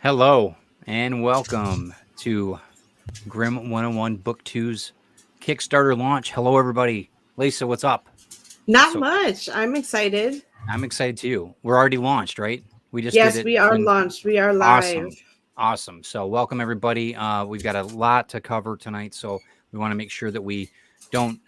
Hello and welcome to Grim 101 Book Two's Kickstarter launch. Hello, everybody. Lisa, what's up? Not So much. I'm excited. I'm excited too. We're already launched, right? We just did Yes, it. we are launched. We are live. Awesome. Awesome. So welcome, everybody. We've got a lot to cover tonight, so we want to make sure that we don't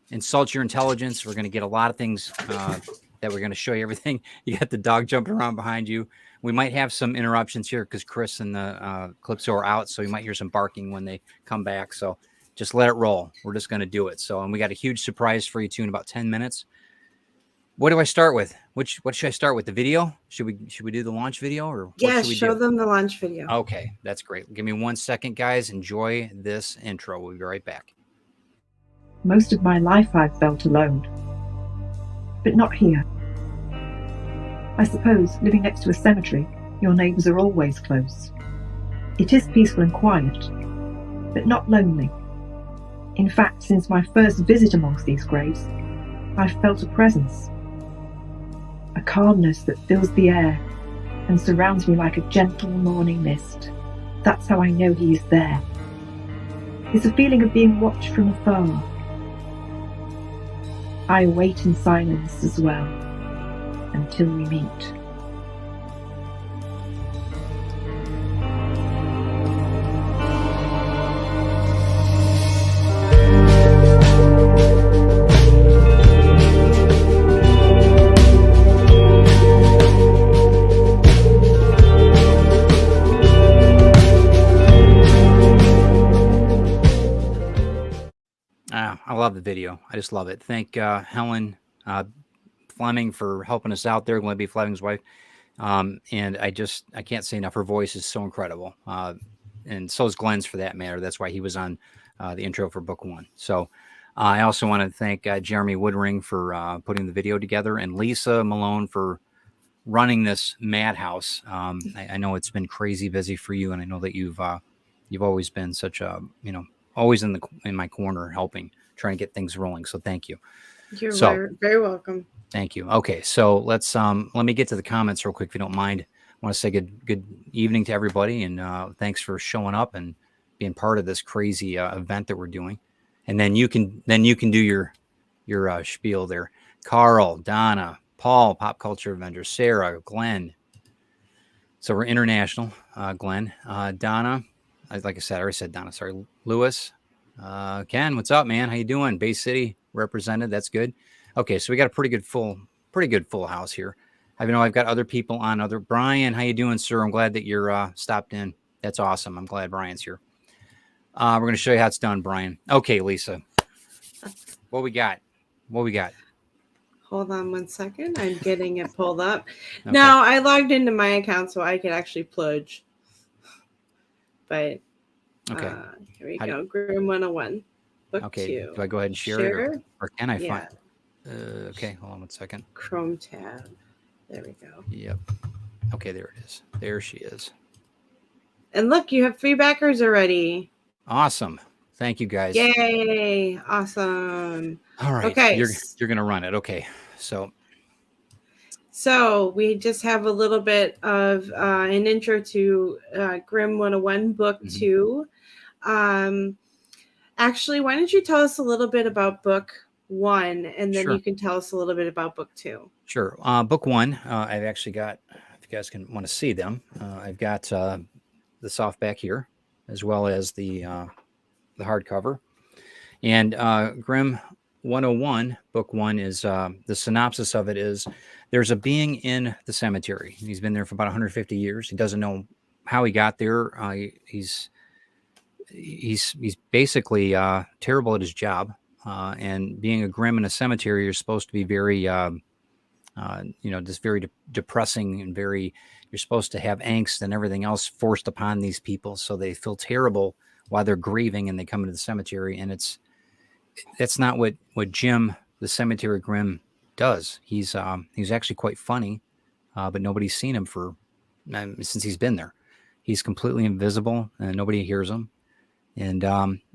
insult your intelligence. We're going to get a lot of things that we're going to show you everything. You got the dog jumping around behind you. We might have some interruptions here because Chris and the Calypso are out, so you might hear some barking when they come back. So just let it roll. We're just going to do it. So, and we got a huge surprise for you too in about 10 minutes. What do I start with? What should I start with? The video? Should we do the launch video or what Yes, should we show do? them the launch video. Okay, that's great. Give me 1 second, guys. Enjoy this intro. We'll be right back. Most of my life I've felt alone, but not here. I suppose living next to a cemetery, your neighbours are always close. It is peaceful and quiet, but not lonely. In fact, since my first visit amongst these graves, I've felt a presence, a calmness that fills the air and surrounds me like a gentle morning mist. That's how I know he is there. It's a feeling of being watched from afar. I wait in silence as well, until we meet. I love the video. I just love it. Thank Helen Fleming for helping us out there. Glenn B. Fleming's wife. And I can't say enough. Her voice is so incredible. And so is Glenn's for that matter. That's why he was on the intro for book one. So I also want to thank Jeremy Woodring for putting the video together and Lisa Malone for running this madhouse. I know it's been crazy busy for you. And I know that you've always been such a, always in my corner helping, trying to get things rolling. So thank you. You're very, very welcome. Thank you. Okay, so let me get to the comments real quick, if you don't mind. I want to say good evening to everybody, and thanks for showing up and being part of this crazy event that we're doing. And then you can do your spiel there. Carl, Donna, Paul, Pop Culture Avenger, Sarah, Glenn. So we're international. Glenn, Donna. Like I said, I already said Donna. Sorry, Lewis, Ken. What's up, man? How you doing? Bay City represented. That's good. Okay, so we got a pretty good full house here. I know I've got other people on. Brian, how you doing, sir? I'm glad that you're stopped in. That's awesome. I'm glad Brian's here. We're going to show you how it's done, Brian. Okay, Lisa. What we got? Hold on 1 second. I'm getting it pulled up. Okay. Now, I logged into my account so I could actually plug. But okay, here we go. Grim 101. Book 2. Do I go ahead and share it? Or can I find? Okay, hold on 1 second. Chrome tab. There we go. Yep. Okay, there it is. There she is. And look, you have 3 backers already. Awesome. Thank you, guys. Yay. Awesome. All right. Okay. You're going to run it. Okay. So we just have a little bit of an intro to Grim 101 Book 2. Actually, why don't you tell us a little bit about Book 1, and then you can tell us a little bit about Book 2. Sure. Book 1, I've actually got, if you guys can want to see them, I've got the softback here, as well as the hardcover. And Grim 101, Book 1 is, the synopsis of it is, there's a being in the cemetery. He's been there for about 150 years. He doesn't know how he got there. He's basically terrible at his job. And being a grim in a cemetery, you're supposed to be very, just very depressing and you're supposed to have angst and everything else forced upon these people. So they feel terrible while they're grieving and they come into the cemetery. And that's not what Jim, the cemetery grim, does. He's actually quite funny, but nobody's seen him since he's been there. He's completely invisible and nobody hears him. And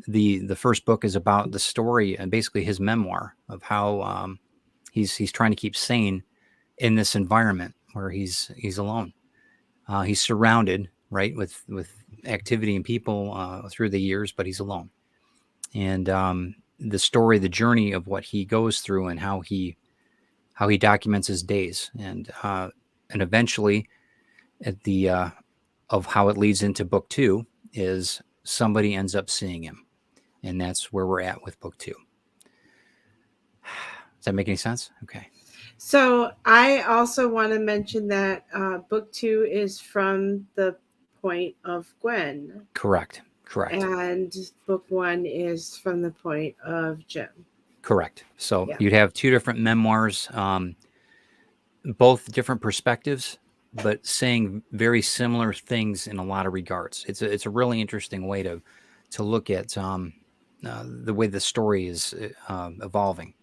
the first book is about the story and basically his memoir of how he's trying to keep sane in this environment where he's alone. He's surrounded right, with activity and people through the years, but he's alone. And the story, the journey of what he goes through and how he documents his days, and eventually at the of how it leads into book 2 is somebody ends up seeing him, and that's where we're at with book 2. Does that make any sense? Okay. So I also want to mention that book 2 is from the point of Gwen. Correct. And book 1 is from the point of Jim. Correct. So you'd have 2 different memoirs, both different perspectives, but saying very similar things in a lot of regards. It's a really interesting way to look at the way the story is evolving.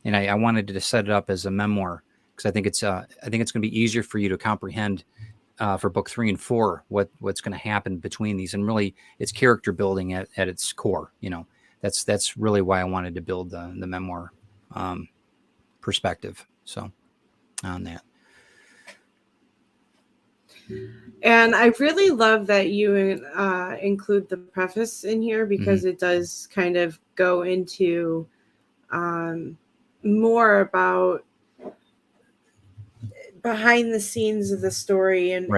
And I wanted to set it up as a memoir because I think it's going to be easier for you to comprehend for book 3 and 4 what's going to happen between these. And really, it's character building at its core. That's really why I wanted to build the memoir perspective. So on that. And I really love that you include the preface in here because it does kind of go into more about behind the scenes of the story and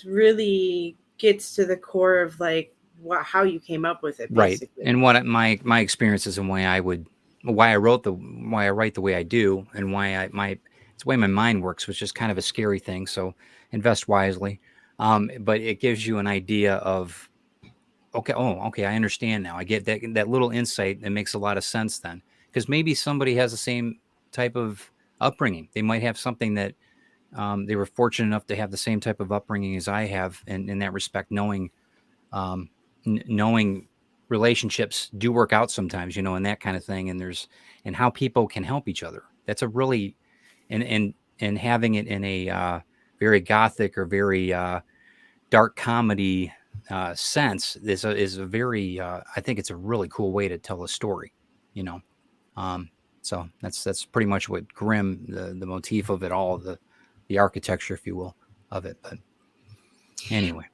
really gets to the core of like how you came up with it, basically. Right. And what my experiences and why I write the way I do, and why it's the way my mind works, which is kind of a scary thing. So invest wisely. But it gives you an idea of, okay, I understand now. I get that little insight. It makes a lot of sense then, because maybe somebody has the same type of upbringing. They might have something that they were fortunate enough to have the same type of upbringing as I have, and in that respect, knowing relationships do work out sometimes, and that kind of thing. And how people can help each other. That's a really, and having it in a very gothic or very dark comedy sense is a very, I think it's a really cool way to tell a story, so that's pretty much what Grimm, the motif of it all, the architecture, if you will, of it. But anyway.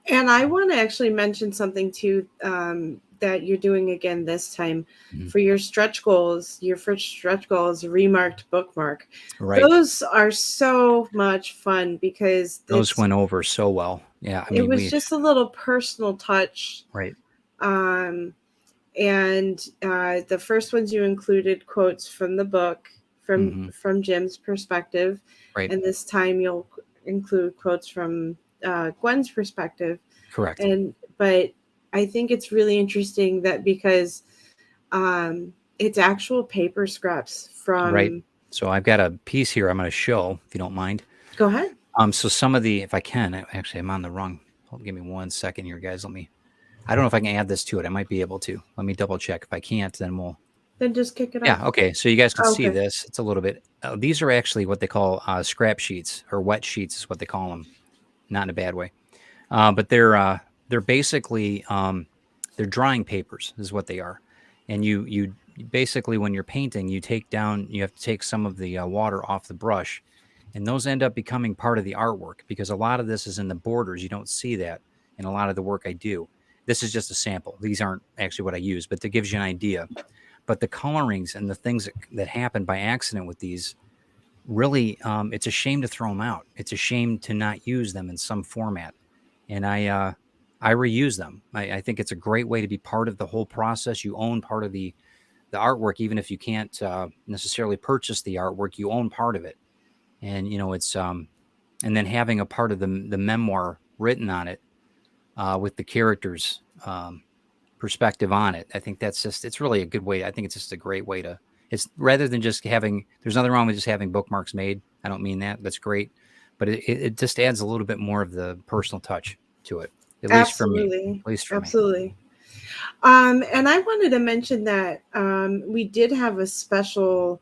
And I want to actually mention something too that you're doing again this time for your stretch goals. Your first stretch goal is a remarked bookmark. Right. Those are so much fun because those went over so well. Yeah, it was just a little personal touch. Right. And the first ones you included quotes from the book from Jim's perspective, right. And this time you'll include quotes from Gwen's perspective. Correct. But I think it's really interesting that because it's actual paper scraps from. Right. So I've got a piece here I'm going to show, if you don't mind. Go ahead. So some of the, if I can, actually I'm on the wrong. Give me 1 second here, guys. I don't know if I can add this to it. I might be able to. Let me double check. If I can't, then just kick it off. Yeah. Okay. So you guys can see this. It's a little bit. These are actually what they call scrap sheets, or wet sheets is what they call them. Not in a bad way. But they're basically they're drawing papers is what they are. And you basically, when you're painting, you have to take some of the water off the brush, and those end up becoming part of the artwork, because a lot of this is in the borders. You don't see that in a lot of the work I do. This is just a sample. These aren't actually what I use, but that gives you an idea. But the colorings and the things that happen by accident with these, really, it's a shame to throw them out. It's a shame to not use them in some format. And I reuse them. I think it's a great way to be part of the whole process. You own part of the artwork, even if you can't necessarily purchase the artwork. You own part of it, and it's and then having a part of the memoir written on it with the characters' perspective on it. I think it's really a good way. I think it's just a great way to. It's rather than just having. There's nothing wrong with just having bookmarks made. I don't mean that. That's great, but it just adds a little bit more of the personal touch to it. At least for me. At least for me. And I wanted to mention that we did have a special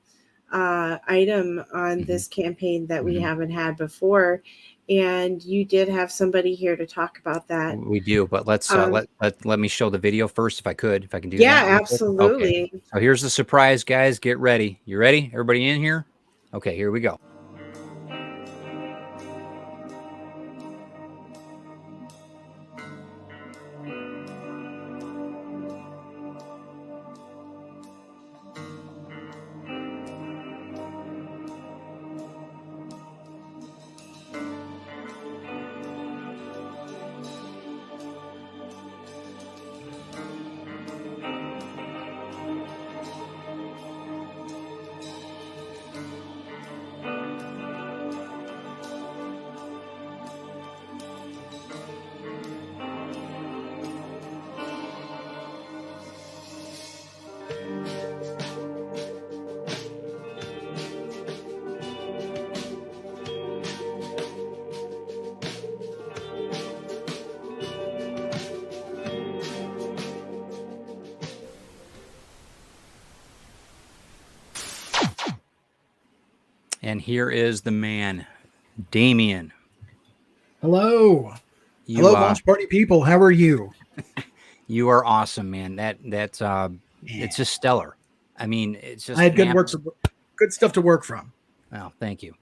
item on this campaign that we haven't had before, and you did have somebody here to talk about that. We do, but let's let me show the video first, if I can do that. Yeah, absolutely. Okay. So here's the surprise, guys. Get ready. You ready? Everybody in here? Okay, here we go. And here is the man, Damien. Hello. Hello, launch party people. How are you? You are awesome, man. That's it's just stellar. I mean, it's just I had good stuff to work from. Oh, thank you.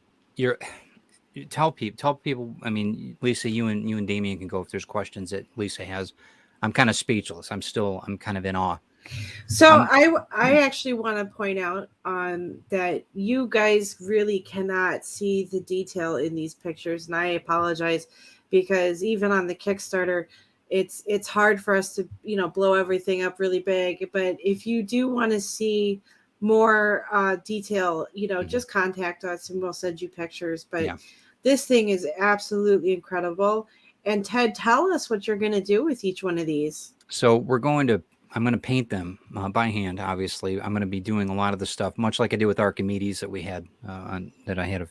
Tell people. I mean, Lisa, you and Damien can go if there's questions that Lisa has. I'm kind of speechless. I'm kind of in awe. So I actually want to point out that you guys really cannot see the detail in these pictures, and I apologize because even on the Kickstarter, it's hard for us to blow everything up really big. But if you do want to see more detail, just contact us and we'll send you pictures. But this thing is absolutely incredible. And Ted, tell us what you're going to do with each one of these. So I'm going to paint them by hand. Obviously, I'm going to be doing a lot of the stuff, much like I did with Archimedes that we had on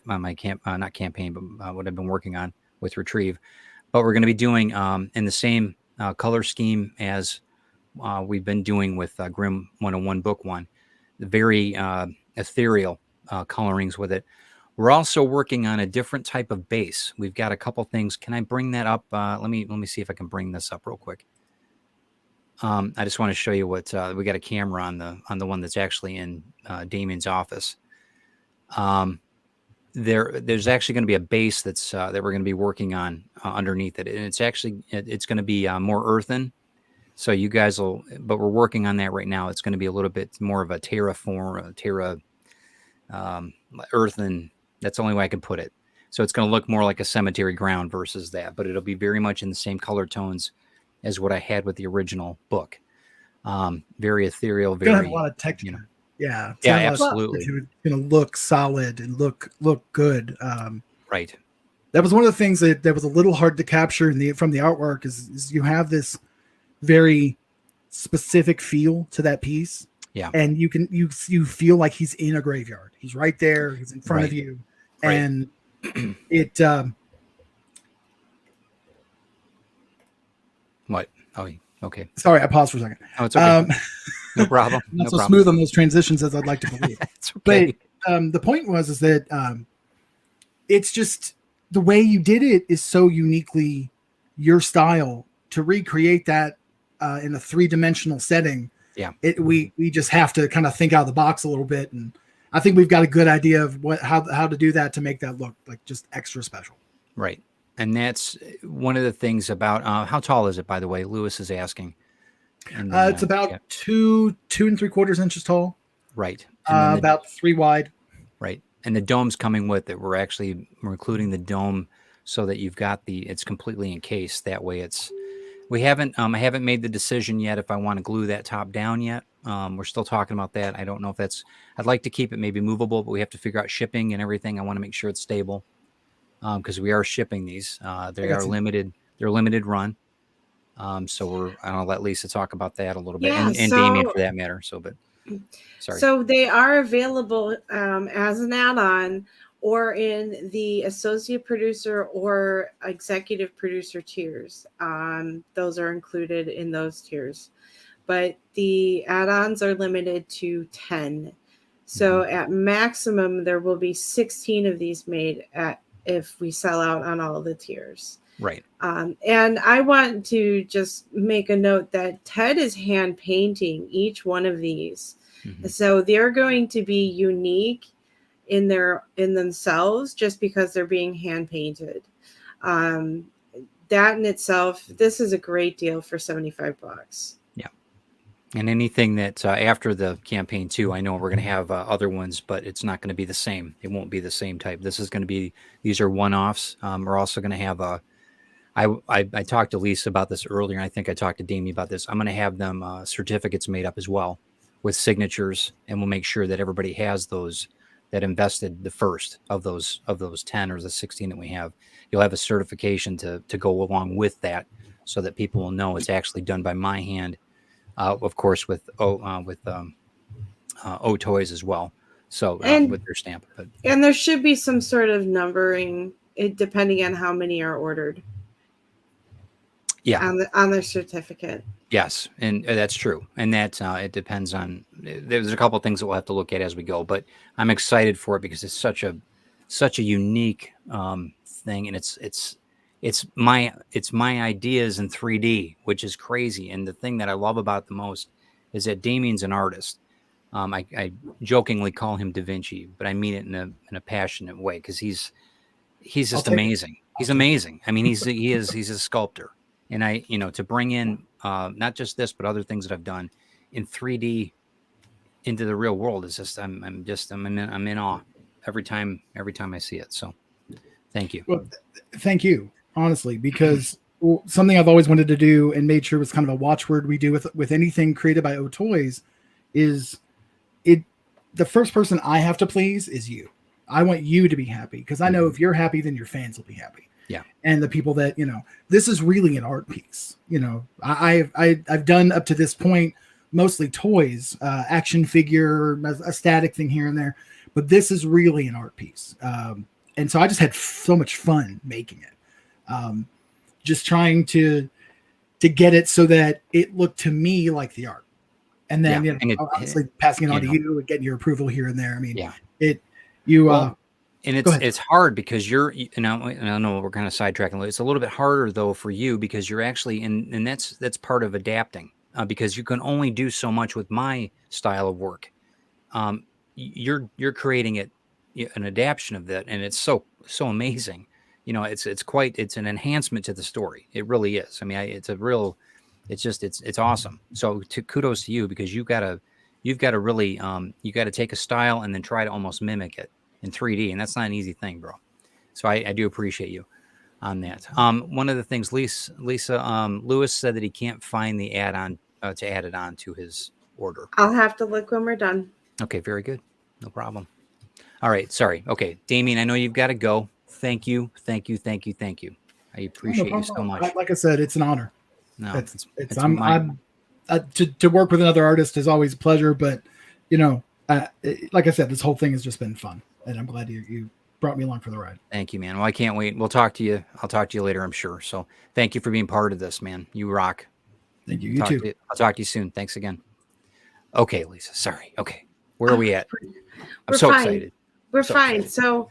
my not campaign, but what I've been working on with Retrieve. But we're going to be doing in the same color scheme as we've been doing with Grimm 101 Book 1, the very ethereal colorings with it. We're also working on a different type of base. We've got a couple things. Can I bring that up? Let me see if I can bring this up real quick. I just want to show you what we got a camera on the one that's actually in Damien's office. There's actually going to be a base that we're going to be working on underneath it, and it's going to be more earthen. So you guys but we're working on that right now. It's going to be a little bit more of a terra earthen. That's the only way I can put it. So it's going to look more like a cemetery ground versus that, but it'll be very much in the same color tones as what I had with the original book. Very ethereal, very gonna have a lot of texture. Yeah, absolutely. It's gonna look solid and look good. Right. That was one of the things that was a little hard to capture from the artwork is you have this very specific feel to that piece. Yeah. And you feel like he's in a graveyard. He's right there. He's in front of you. Right. And it What? Oh, okay. Sorry, I paused for a second. Oh, it's okay. No problem. Not so smooth on those transitions as I'd like to believe. It's okay. But the point is that it's just the way you did it is so uniquely your style to recreate that in a 3-dimensional setting. Yeah. We just have to kind of think out of the box a little bit, and I think we've got a good idea of how to do that to make that look like just extra special. Right. And that's one of the things about how tall is it, by the way? Lewis is asking. It's about 2 3/4 inches tall. Right. About 3 wide. Right. And the dome's coming with it. We're including the dome so that you've got it's completely encased. That way I haven't made the decision yet if I want to glue that top down yet. We're still talking about that. I don't know if I'd like to keep it maybe movable, but we have to figure out shipping and everything. I want to make sure it's stable. Because we are shipping these. They're limited run. So I'll let Lisa talk about that a little bit, and Damien for that matter. Sorry. So they are available as an add-on or in the associate producer or executive producer tiers. Those are included in those tiers. But the add-ons are limited to 10. So at maximum, there will be 16 of these made if we sell out on all the tiers. Right. And I want to just make a note that Ted is hand painting each one of these. Mm-hmm. So they're going to be unique in themselves just because they're being hand painted. That in itself, this is a great deal for $75. Yeah. And anything that after the campaign too, I know we're going to have other ones, but it's not going to be the same. It won't be the same type. These are one-offs. We're also going to have I talked to Lisa about this earlier, and I think I talked to Damien about this. I'm going to have them certificates made up as well with signatures, and we'll make sure that everybody has those that invested the first of those 10 or the 16 that we have. You'll have a certification to go along with that so that people will know it's actually done by my hand. Of course, with O Toys as well. So with their stamp, and there should be some sort of numbering, depending on how many are ordered. Yeah, on their certificate. Yes, and that's true, and that it depends on. There's a couple of things that we'll have to look at as we go, but I'm excited for it because it's such a such a unique thing, and it's my ideas in 3D, which is crazy. And the thing that I love about the most is that Damien's an artist. I jokingly call him Da Vinci, but I mean it in a passionate way, because he's just amazing. He's amazing. I mean, he's a sculptor, and to bring in not just this, but other things that I've done in 3D into the real world is just I'm in awe every time I see it. So thank you. Well, thank you, honestly, because something I've always wanted to do and made sure was kind of a watchword we do with anything created by O Toys is the first person I have to please is you. I want you to be happy, because I know if you're happy, then your fans will be happy. Yeah. And the people that, this is really an art piece. I've done up to this point mostly toys, action figure, a static thing here and there, but this is really an art piece. And so I just had so much fun making it. Just trying to get it so that it looked to me like the art. And then, obviously passing it on to you and getting your approval here and there. I mean, and it's hard because I know we're kind of sidetracking. It's a little bit harder though for you, because you're actually and that's part of adapting, because you can only do so much with my style of work. You're creating an adaptation of that, and it's so amazing. It's an enhancement to the story. It really is. I mean, it's awesome. So kudos to you, because you've got to really you got to take a style and then try to almost mimic it in 3D, and that's not an easy thing, bro. So I do appreciate you on that. One of the things, Lewis said that he can't find the add-on to add it on to his order. I'll have to look when we're done. Okay, very good. No problem. All right, sorry. Okay, Damien, I know you've got to go. Thank you. I appreciate you so much. Like I said, it's an honor. No, to work with another artist is always a pleasure, but like I said, this whole thing has just been fun, and I'm glad you brought me along for the ride. Thank you, man. Well, I can't wait. We'll talk to you. I'll talk to you later, I'm sure. So thank you for being part of this, man. You rock. Thank you. You too. I'll talk to you soon. Thanks again. Okay, Lisa. Sorry. Okay. Where are we at? I'm so excited. We're fine. So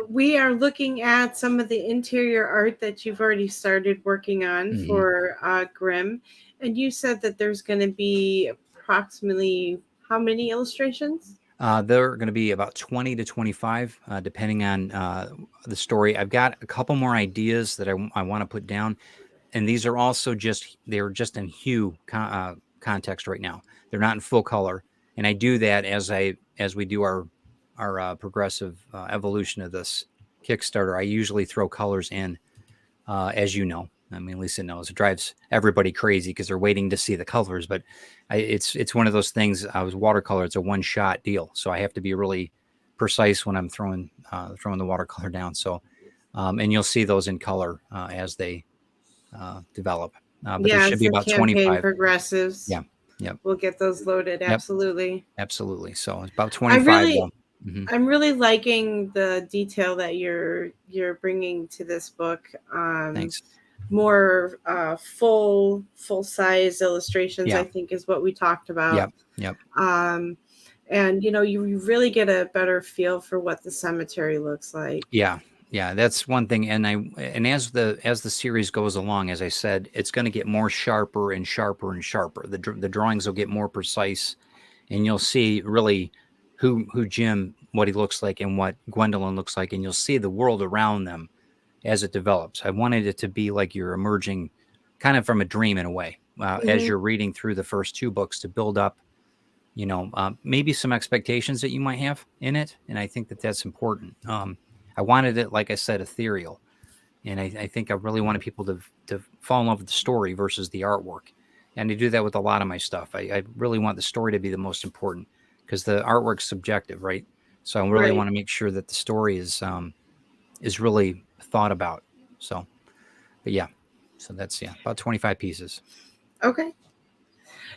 we are looking at some of the interior art that you've already started working on for Grimm. And you said that there's going to be approximately how many illustrations? There are going to be about 20 to 25, depending on the story. I've got a couple more ideas that I want to put down. And these are also they're just in hue context right now. They're not in full color. And I do that as we do our progressive evolution of this Kickstarter. I usually throw colors in, as you know. I mean, Lisa knows. It drives everybody crazy because they're waiting to see the colors. But it's one of those things. I was watercolor. It's a one-shot deal, so I have to be really precise when I'm throwing the watercolor down. So, and you'll see those in color as they develop. But there should be about 25 progressives. Yeah. Yep. We'll get those loaded. Yep. Absolutely. So it's about 25. I'm really liking the detail that you're bringing to this book. Thanks. More full size illustrations, I think, is what we talked about. Yep. And you really get a better feel for what the cemetery looks like. Yeah, that's one thing. And as the series goes along, as I said, it's going to get more sharper and sharper and sharper. The drawings will get more precise, and you'll see really who Jim, what he looks like, and what Gwendolyn looks like, and you'll see the world around them as it develops. I wanted it to be like you're emerging kind of from a dream in a way, as you're reading through the first two books, to build up, maybe some expectations that you might have in it. And I think that that's important. I wanted it, like I said, ethereal. And I think I really wanted people to fall in love with the story versus the artwork. And to do that with a lot of my stuff. I really want the story to be the most important, because the artwork's subjective, right? So I really want to make sure that the story is really thought about. So, but so that's about 25 pieces. Okay.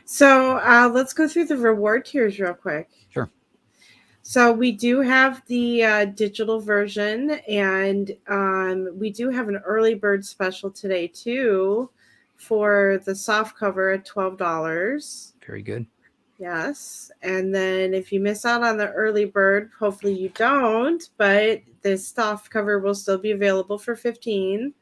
So let's go through the reward tiers real quick. Sure. So we do have the digital version, and we do have an early bird special today too for the soft cover at $12. Very good. Yes. And then if you miss out on the early bird, hopefully you don't, but the soft cover will still be available for $15.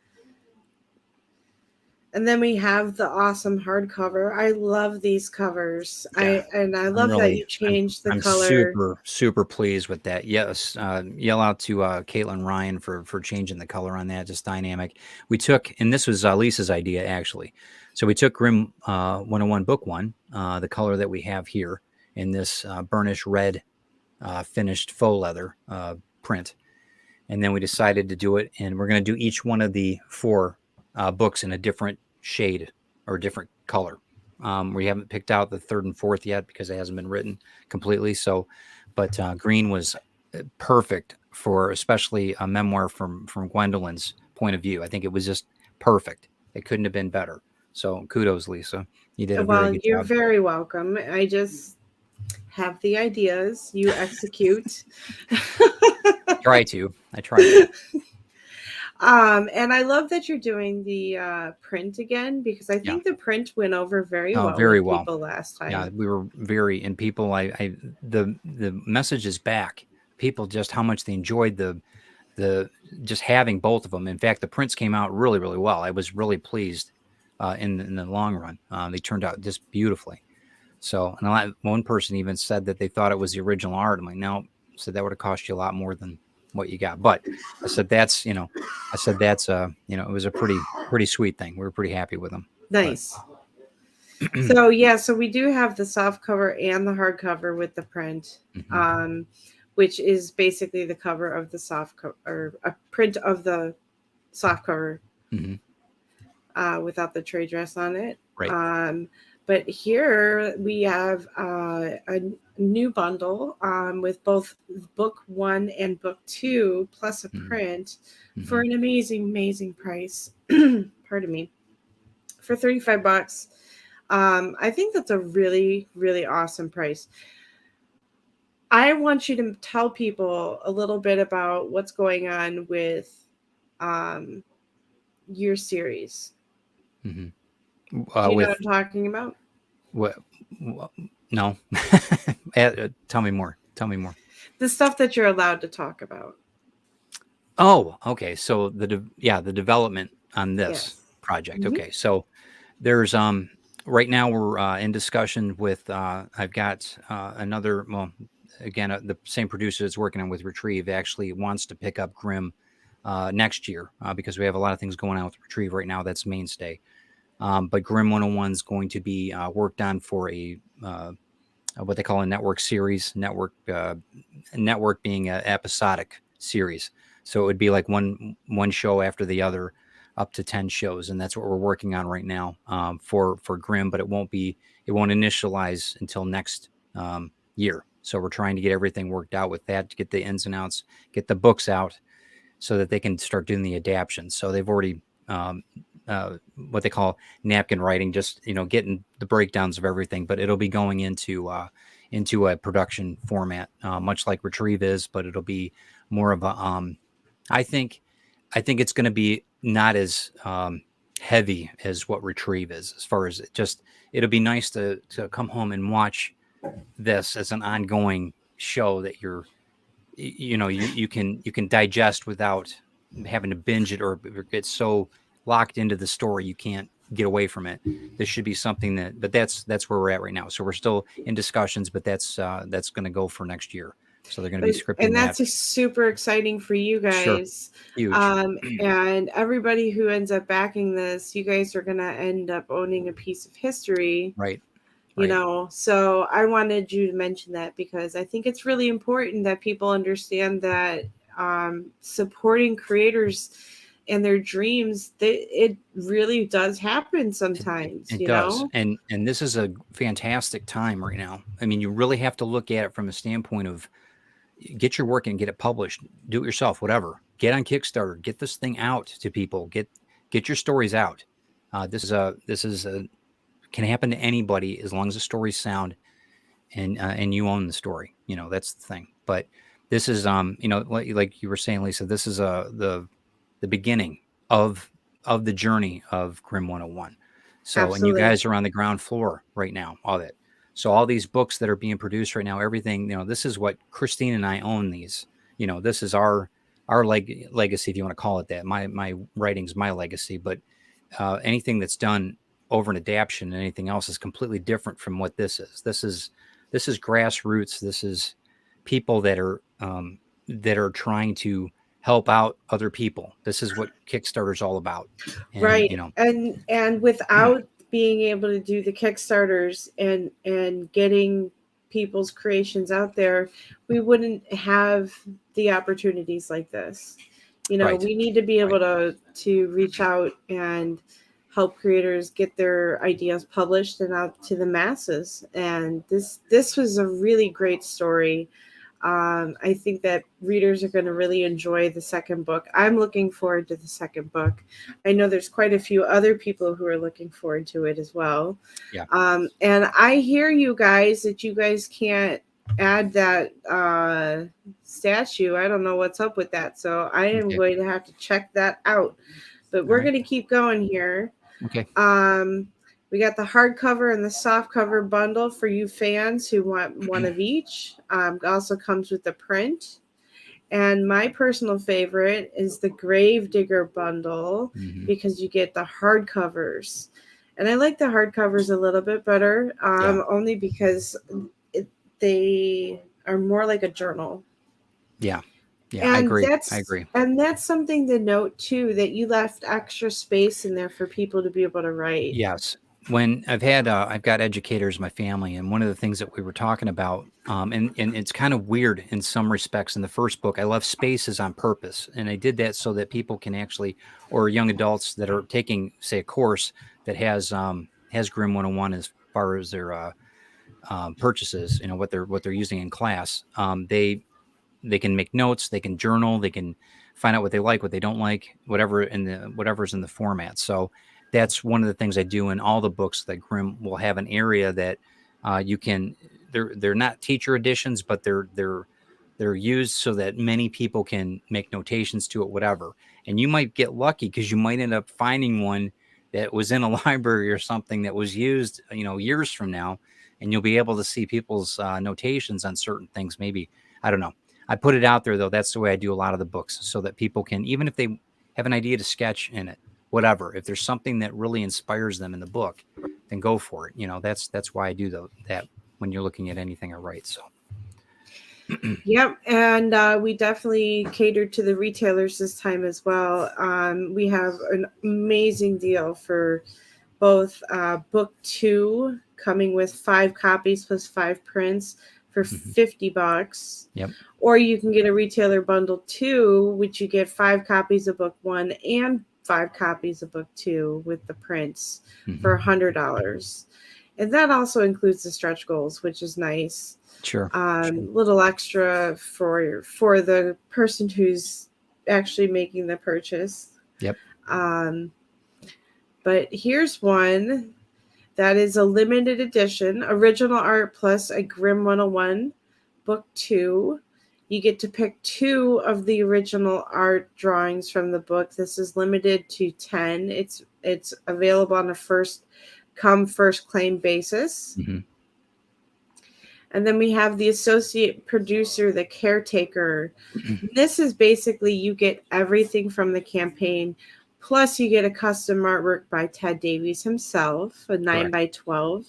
And then we have the awesome hardcover. I love these covers. Yeah. I love that you changed the I'm color. super pleased with that. Yes, yell out to Caitlin Ryan for changing the color on that. Just dynamic. We took, and this was Lisa's idea actually. So we took Grimm 101 Book 1, the color that we have here in this burnished red finished faux leather print, and then we decided to do it, and we're going to do each one of the 4 books in a different shade or different color. We haven't picked out the 3rd and 4th yet because it hasn't been written completely. So, but green was perfect for especially a memoir from Gwendolyn's point of view. I think it was just perfect. It couldn't have been better. So kudos, Lisa. You did a very good You're job. very welcome. I just have the ideas. You execute. I try to. And I love that you're doing the print again, because I think the print went over very well with people last time. Yeah, we were very, and people, the message is back. People just how much they enjoyed the just having both of them. In fact, the prints came out really, really well. I was really pleased in the long run. They turned out just beautifully. So, and one person even said that they thought it was the original art. I'm like, no, so that would have cost you a lot more than what you got. But I said that's it was a pretty sweet thing. We were pretty happy with them. Nice. So we do have the soft cover and the hard cover with the print, which is basically the cover of the soft cover, or a print of the soft cover without the trade dress on it. Right. But here we have a new bundle with both book 1 and book 2 plus a print for an amazing price. Pardon me. For $35. I think that's a really, really awesome price. I want you to tell people a little bit about what's going on with your series. Do you know what I'm talking about? What? No. Tell me more. The stuff that you're allowed to talk about. Oh, okay. So the development on this project. Okay. So there's right now we're in discussion with I've got another, well, again, the same producer that's working on with Retrieve actually wants to pick up Grimm next year because we have a lot of things going on with Retrieve right now. That's mainstay. But Grimm 101 is going to be worked on for a what they call a network series. Network being an episodic series, so it would be like one show after the other, up to 10 shows, and that's what we're working on right now for Grimm. But it won't initialize until next year. So we're trying to get everything worked out with that, to get the ins and outs, get the books out, so that they can start doing the adaptions. So they've already what they call napkin writing, just getting the breakdowns of everything, but it'll be going into a production format, much like Retrieve is, but it'll be more of a I think it's going to be not as heavy as what Retrieve is, as far as it'll be nice to come home and watch this as an ongoing show that you can digest without having to binge it or get so locked into the story you can't get away from it. This should be something but that's where we're at right now. So we're still in discussions, but that's going to go for next year. So they're going to be scripting, and that's super exciting for you guys. Huge. And everybody who ends up backing this, you guys are going to end up owning a piece of history, right? So I wanted you to mention that, because I think it's really important that people understand that supporting creators and their dreams, it really does happen sometimes. It does. And this is a fantastic time right now. I mean, you really have to look at it from a standpoint of get your work and get it published, do it yourself, whatever. Get on Kickstarter, get this thing out to people, get your stories out. This can happen to anybody as long as the story's sound and you own the story. That's the thing. But this is like you were saying, Lisa, this is the beginning of the journey of Grimm 101. So, absolutely. And you guys are on the ground floor right now of it. So all these books that are being produced right now, everything, this is what Christine and I own these. This is our legacy, if you want to call it that. My writing's my legacy, but anything that's done over an adaptation and anything else is completely different from what this is. This is grassroots. This is people that are trying to help out other people. This is what Kickstarter is all about. And, right. And without being able to do the Kickstarters and getting people's creations out there, we wouldn't have the opportunities like this. Right. We need to be able to reach out and help creators get their ideas published and out to the masses. And this was a really great story. I think that readers are going to really enjoy the second book. I'm looking forward to the second book. I know there's quite a few other people who are looking forward to it as well. Yeah. And I hear you guys that you guys can't add that statue. I don't know what's up with that. So I am going to have to check that out. But we're going to keep going here. Okay. We got the hardcover and the softcover bundle for you fans who want one of each. Also comes with the print. And my personal favorite is the Gravedigger bundle because you get the hardcovers. And I like the hardcovers a little bit better, only because they are more like a journal. Yeah. Yeah, And I agree. And that's something to note too, that you left extra space in there for people to be able to write. Yes. When I've got educators in my family, and one of the things that we were talking about, and it's kind of weird in some respects. In the first book, I left spaces on purpose, and I did that so that people can actually, or young adults that are taking, say, a course that has Grimm 101 as far as their purchases, what they're using in class, they can make notes, they can journal, they can find out what they like, what they don't like, whatever's in the format. So that's one of the things I do in all the books. That Grimm will have an area that you can. They're not teacher editions, but they're used so that many people can make notations to it, whatever. And you might get lucky because you might end up finding one that was in a library or something that was used, years from now, and you'll be able to see people's notations on certain things. Maybe, I don't know. I put it out there though. That's the way I do a lot of the books, so that people can, even if they have an idea to sketch in it, whatever, if there's something that really inspires them in the book, then go for it. That's why I do that when you're looking at anything I write. So. Yep. And we definitely catered to the retailers this time as well. We have an amazing deal for both book 2 coming with 5 copies plus 5 prints for $50. Yep. Or you can get a retailer bundle 2, which you get 5 copies of book 1 and 5 copies of book 2 with the prints for $100. And that also includes the stretch goals, which is nice. Sure. Little extra for the person who's actually making the purchase. Yep. But here's one that is a limited edition, original art plus a Grimm 101 book 2. You get to pick 2 of the original art drawings from the book. This is limited to 10. It's available on a first come, first claim basis. And then we have the associate producer, the caretaker. This is basically, you get everything from the campaign, plus you get a custom artwork by Ted Davies himself, a 9x12.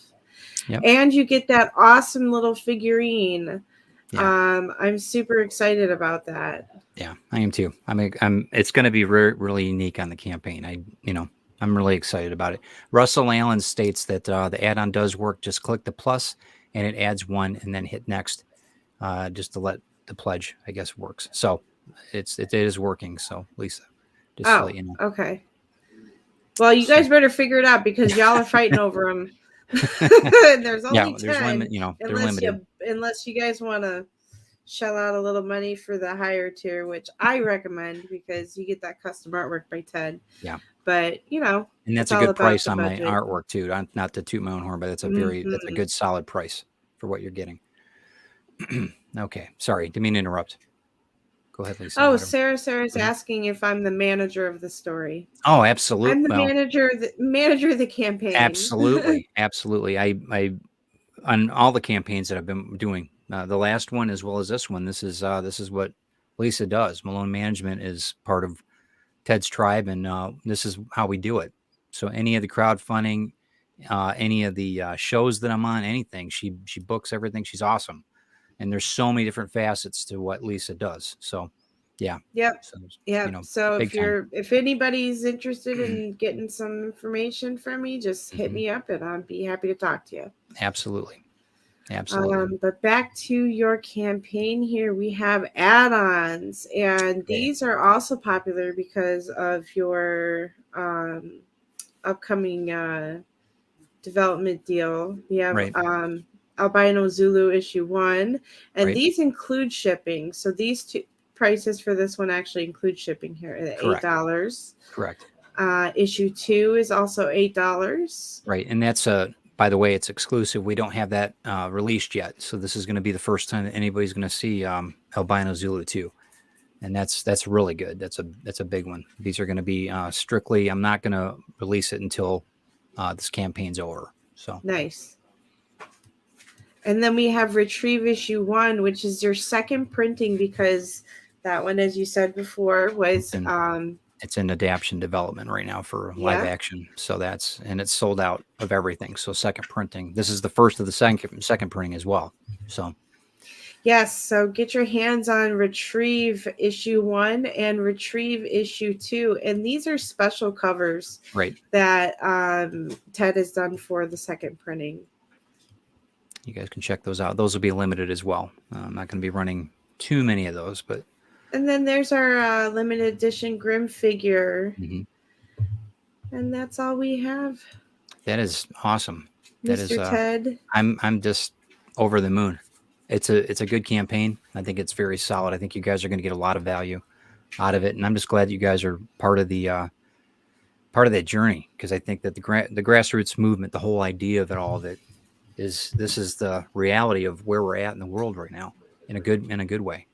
Yep. And you get that awesome little figurine. Yeah. I'm super excited about that. Yeah, I am too. It's going to be really unique on the campaign. I'm really excited about it. Russell Allen states that the add-on does work. Just click the plus and it adds 1, and then hit next, just to let the pledge, I guess, works. So it is working. So Lisa, just to let you know. Okay. Well, you guys better figure it out, because y'all are fighting over them. There's only 10. There's limit. They're limited. Unless you guys want to shell out a little money for the higher tier, which I recommend, because you get that custom artwork by Ted. Yeah. But and that's a good price on my artwork too. Not to toot my own horn, but that's a that's a good solid price for what you're getting. Okay, sorry, didn't mean to interrupt. Go ahead, Lisa. Oh, Sarah's asking if I'm the manager of the story. Oh, absolutely. I'm the manager of the campaign. Absolutely. I on all the campaigns that I've been doing, the last one as well as this one. This is what Lisa does. Melone Management is part of Ted's tribe, and this is how we do it. So any of the crowdfunding, any of the shows that I'm on, anything, she books everything. She's awesome, and there's so many different facets to what Lisa does. So, yeah. Yep. So, Yeah. So if anybody's interested in getting some information from me, just hit me up and I'd be happy to talk to you. Absolutely. But back to your campaign here, we have add-ons, and these are also popular because of your upcoming development deal. We have Albino Zulu issue 1, and these include shipping. So these two prices for this one actually include shipping here at $8. Correct. Issue 2 is also $8. Right, and that's by the way, it's exclusive. We don't have that released yet, so this is going to be the first time that anybody's going to see Albino Zulu 2, and that's really good. That's a big one. These are going to be strictly. I'm not going to release it until this campaign's over. So nice. And then we have Retrieve issue 1, which is your second printing, because that one, as you said before, was it's in adaptation development right now for live action. So it's sold out of everything. So second printing. This is the first of the second printing as well. So yes, so get your hands on Retrieve issue 1 and Retrieve issue 2, and these are special covers that Ted has done for the second printing. You guys can check those out. Those will be limited as well. I'm not going to be running too many of those, but. And then there's our limited edition Grimm figure. And that's all we have. That is awesome. Mr. Ted. I'm just over the moon. It's a good campaign. I think it's very solid. I think you guys are going to get a lot of value out of it, and I'm just glad you guys are part of that journey, because I think that the grassroots movement, the whole idea of it all, this is the reality of where we're at in the world right now, in a good way.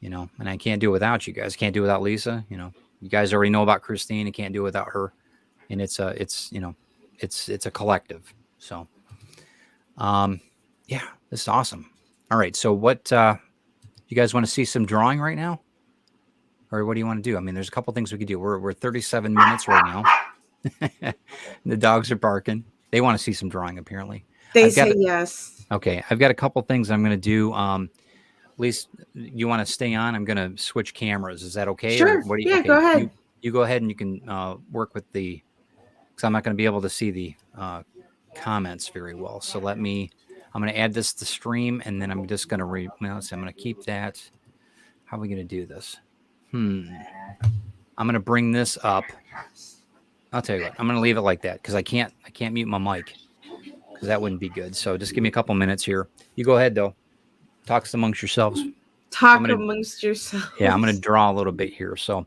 And I can't do it without you guys. Can't do it without Lisa. You guys already know about Christine. I can't do it without her. And it's a collective. So, this is awesome. All right. So what, you guys want to see some drawing right now, or what do you want to do? I mean, there's a couple things we could do. We're 37 minutes right now. The dogs are barking. They want to see some drawing, apparently. They say yes. Okay. I've got a couple things I'm going to do. Lisa, you want to stay on? I'm going to switch cameras. Is that okay? Sure. Go ahead. You go ahead and you can work with because I'm not going to be able to see the comments very well. So I'm going to add this to stream, and then I'm just going to I'm going to keep that. How are we going to do this? I'm going to bring this up. I'll tell you what. I'm going to leave it like that because I can't mute my mic, because that wouldn't be good. So just give me a couple minutes here. You go ahead though. Talks amongst yourselves. Amongst yourselves. Yeah, I'm going to draw a little bit here. So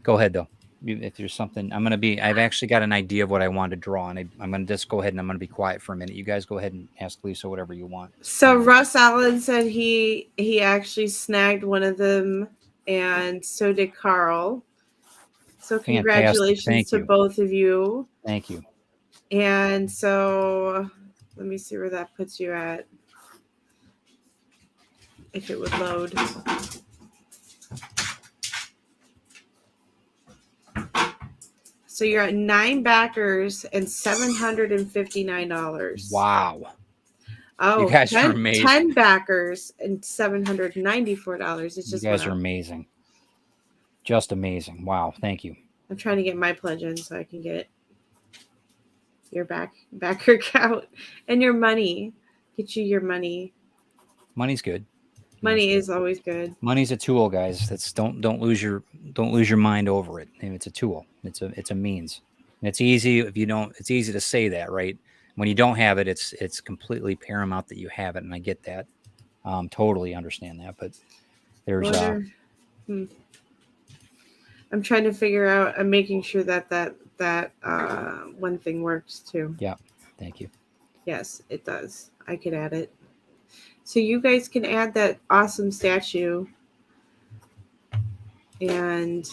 go ahead, though. If there's something, I've actually got an idea of what I want to draw, and I'm going to just go ahead and I'm going to be quiet for a minute. You guys go ahead and ask Lisa whatever you want. So Russ Allen said he actually snagged one of them, and so did Carl. So congratulations to both of you. Thank you. And so let me see where that puts you at. If it would load. So you're at 9 backers and $759. Wow. Oh, you guys are amazing. 10 backers and $794. It's just you guys are amazing. Just amazing. Wow. Thank you. I'm trying to get my pledge in so I can get your backer count and your money. Get you your money. Money's good. Money is always good. Money's a tool, guys. That's don't lose your mind over it. And it's a tool. It's a means. And it's easy if you don't. It's easy to say that, right? When you don't have it, it's completely paramount that you have it, and I get that. Totally understand that. But there's. I'm trying to figure out. I'm making sure that one thing works too. Yeah. Thank you. Yes, it does. I could add it. So you guys can add that awesome statue, and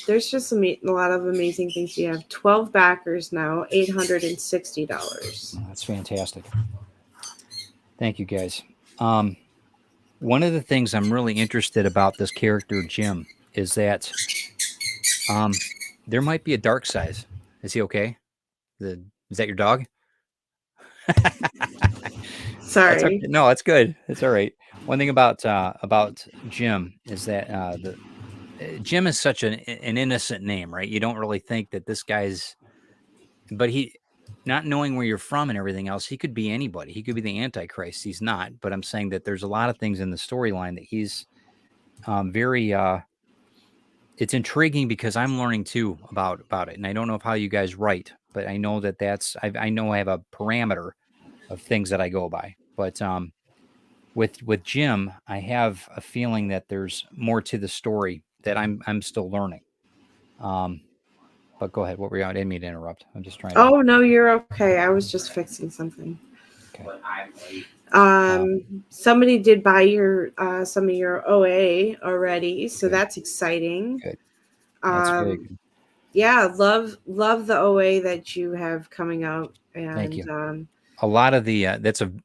There's just a lot of amazing things. You have 12 backers now, $860. That's fantastic. Thank you, guys. One of the things I'm really interested about this character, Jim, is that there might be a dark side. Is he okay? Is that your dog? Sorry. That's okay. No, that's good. It's all right. One thing about Jim is that Jim is such an innocent name, right? You don't really think that this guy's, but not knowing where you're from and everything else, he could be anybody. He could be the Antichrist. He's not. But I'm saying that there's a lot of things in the storyline that he's very. It's intriguing because I'm learning too about it, and I don't know how you guys write, but I know that I know I have a parameter of things that I go by. But with Jim, I have a feeling that there's more to the story that I'm still learning. But go ahead. What were you? I didn't mean to interrupt. I'm just trying. Oh no, you're okay. I was just fixing something. Okay. Somebody did buy your some of your OA already, so that's exciting. Good. That's very good. Yeah, love the OA that you have coming out. And thank you. A lot of the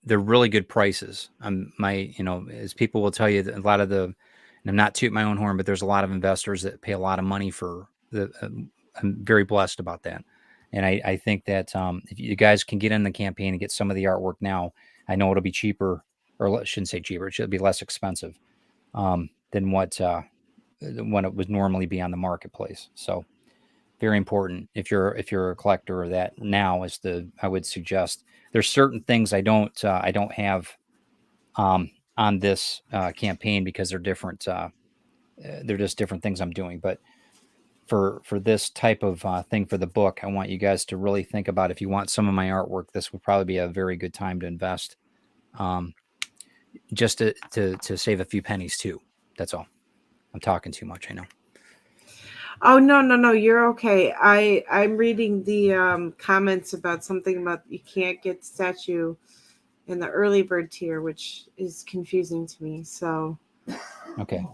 they're really good prices. As people will tell you, a lot of the, and I'm not tooting my own horn, but there's a lot of investors that pay a lot of money for the. I'm very blessed about that, and I think that if you guys can get in the campaign and get some of the artwork now, I know it'll be cheaper, or I shouldn't say cheaper. It should be less expensive than what when it would normally be on the marketplace. So very important if you're a collector of that now. I would suggest there's certain things I don't have on this campaign because they're different. They're just different things I'm doing. But for this type of thing for the book, I want you guys to really think about, if you want some of my artwork, this would probably be a very good time to invest, just to save a few pennies too. That's all. I'm talking too much, I know. Oh no, you're okay. I'm reading the comments about something about you can't get statue in the early bird tier, which is confusing to me. So okay,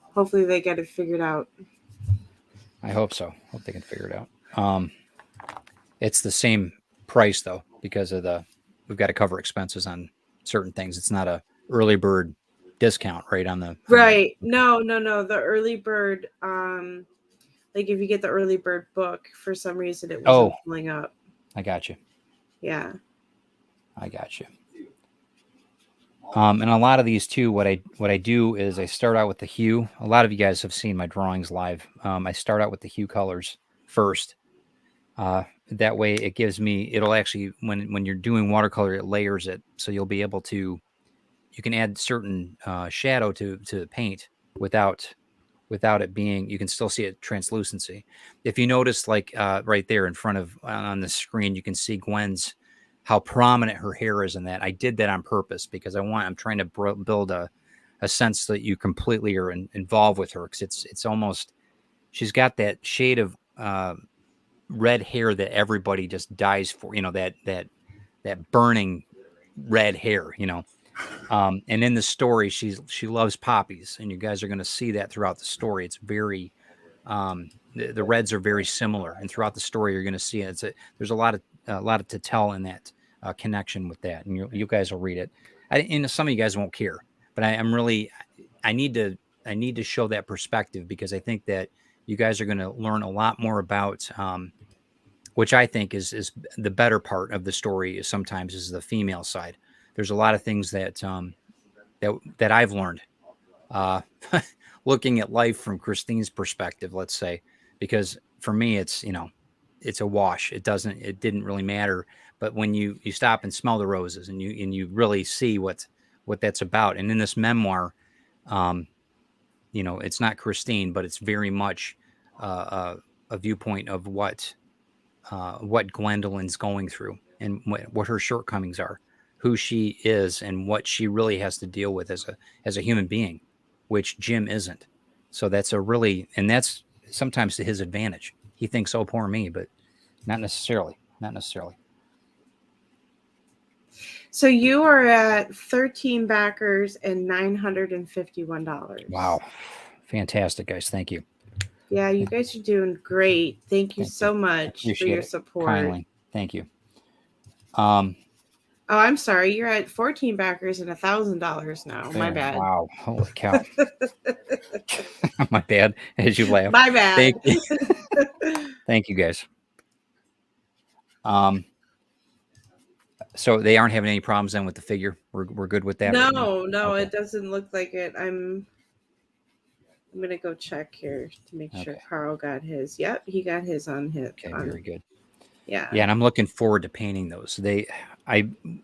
hopefully they get it figured out. I hope so. Hope they can figure it out. It's the same price though, because of we've got to cover expenses on certain things. It's not a early bird discount, right? Right. No. The early bird, like if you get the early bird book, for some reason it wasn't pulling up. I got you. Yeah. I got you. And a lot of these too, what I do is I start out with the hue. A lot of you guys have seen my drawings live. I start out with the hue colors first. That way it gives me, it'll actually, when you're doing watercolor, it layers it. So you'll be able to, you can add certain shadow to paint without it being, you can still see it translucency. If you notice, like right there in front of on the screen, you can see Gwen's, how prominent her hair is in that. I did that on purpose because I'm trying to build a sense that you completely are involved with her, because it's almost, she's got that shade of red hair that everybody just dies for, that burning red hair, and in the story, she loves poppies, and you guys are going to see that throughout the story. It's very, the reds are very similar, and throughout the story, you're going to see it. There's a lot to tell in that connection with that, and you guys will read it. And some of you guys won't care, but I need to show that perspective, because I think that you guys are going to learn a lot more about, which I think is the better part of the story. Sometimes is the female side. There's a lot of things that I've learned looking at life from Christine's perspective, let's say, because for me, it's a wash. It didn't really matter. But when you stop and smell the roses, and you really see what that's about. And in this memoir, it's not Christine, but it's very much a viewpoint of what Gwendolyn's going through, and what her shortcomings are, who she is, and what she really has to deal with as a human being, which Jim isn't. So that's and that's sometimes to his advantage. He thinks, oh, poor me, but not necessarily. So you are at 13 backers and $951. Wow. Fantastic, guys. Thank you. Yeah, you guys are doing great. Thank you so much for Appreciate your it support. kindly. Thank you. Oh, I'm sorry. You're at 14 backers and $1,000 now. My bad. Wow. Holy cow. My bad. As you laugh. My bad. Thank you. Thank you, guys. So they aren't having any problems then with the figure. We're good with that. No, right now? Okay. It doesn't look like it. I'm gonna go check here to make sure Carl got his. Yep, he got his on his. Okay, very good. Yeah. Yeah, and I'm looking forward to painting those.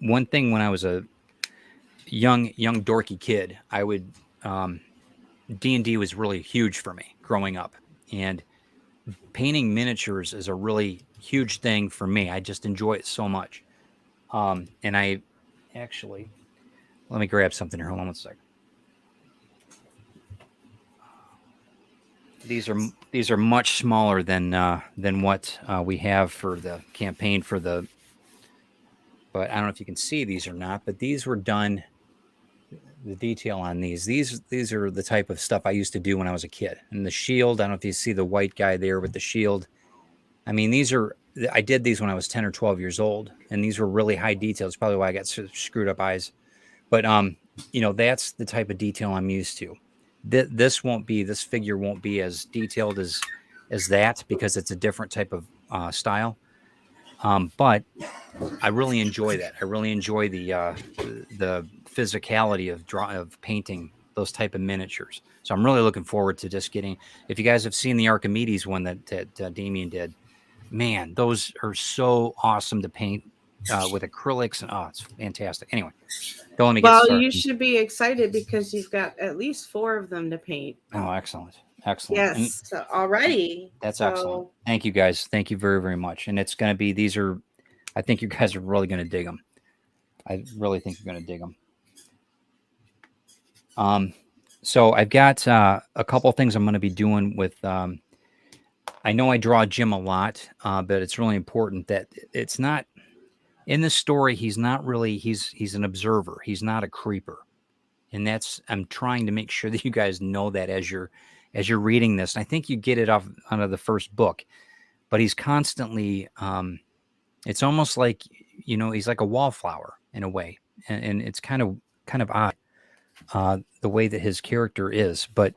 One thing when I was a young dorky kid, I would D&D was really huge for me growing up, and painting miniatures is a really huge thing for me. I just enjoy it so much. And I actually, let me grab something here. Hold on one second. These are much smaller than what we have for the campaign for the. But I don't know if you can see these or not. But these were done. The detail on these are the type of stuff I used to do when I was a kid. And the shield. I don't know if you see the white guy there with the shield. I mean, I did these when I was 10 or 12 years old, and these were really high details. Probably why I got screwed up eyes. But that's the type of detail I'm used to. This figure won't be as detailed as that because it's a different type of style. But I really enjoy that. I really enjoy the physicality of painting those type of miniatures. So I'm really looking forward to just getting. If you guys have seen the Archimedes one that Damien did, man, those are so awesome to paint with acrylics, and it's fantastic. Anyway, don't let me get started. You should be excited because you've got at least 4 of them to paint. Oh, excellent. Yes, already. That's excellent. Thank you, guys. Thank you very, very much. And it's going to be, I think you guys are really going to dig them. I really think you're going to dig them. So I've got a couple of things I'm going to be doing with, I know I draw Jim a lot, but it's really important that it's not, in this story, he's not really, he's an observer. He's not a creeper. And I'm trying to make sure that you guys know that as you're reading this. And I think you get it out of the first book, but he's constantly, it's almost like, he's like a wallflower in a way. And it's kind of odd, the way that his character is, but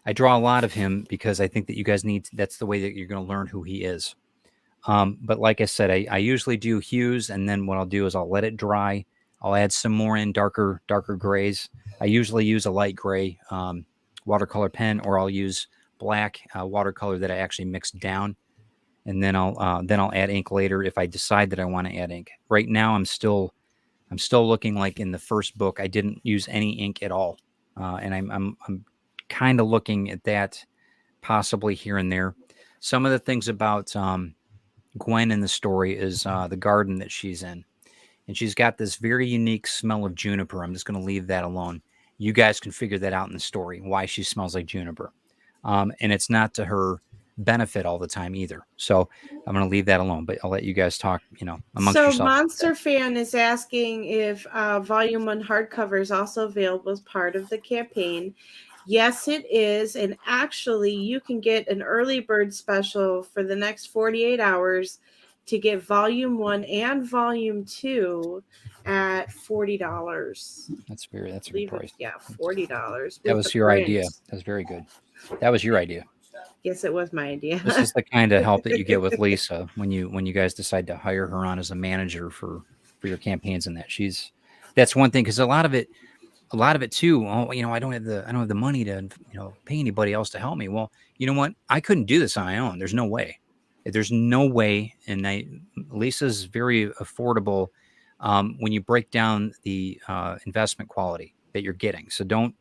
I draw a lot of him because I think that you guys that's the way that you're going to learn who he is. But like I said, I usually do hues, and then what I'll do is I'll let it dry. I'll add some more in darker grays. I usually use a light gray watercolor pen, or I'll use black watercolor that I actually mixed down, and then I'll add ink later if I decide that I want to add ink. Right now, I'm still looking like in the first book I didn't use any ink at all, and I'm kind of looking at that possibly here and there. Some of the things about Gwen in the story is the garden that she's in. And she's got this very unique smell of juniper. I'm just going to leave that alone. You guys can figure that out in the story, why she smells like juniper. And it's not to her benefit all the time either. So I'm going to leave that alone, but I'll let you guys talk, amongst yourselves. So Monster Fan is asking if Volume 1 hardcover is also available as part of the campaign. Yes, it is. And actually, you can get an early bird special for the next 48 hours to get Volume 1 and Volume 2 at $40. That's a good price. Yeah, $40. That was your idea. That was very good. That was your idea. Yes, it was my idea. This is the kind of help that you get with Lisa when you guys decide to hire her on as a manager for your campaigns and that. That's one thing, because a lot of it too. Oh, I don't have the money to pay anybody else to help me. Well, you know what? I couldn't do this on my own. There's no way. And Lisa's very affordable when you break down the investment quality that you're getting. So don't.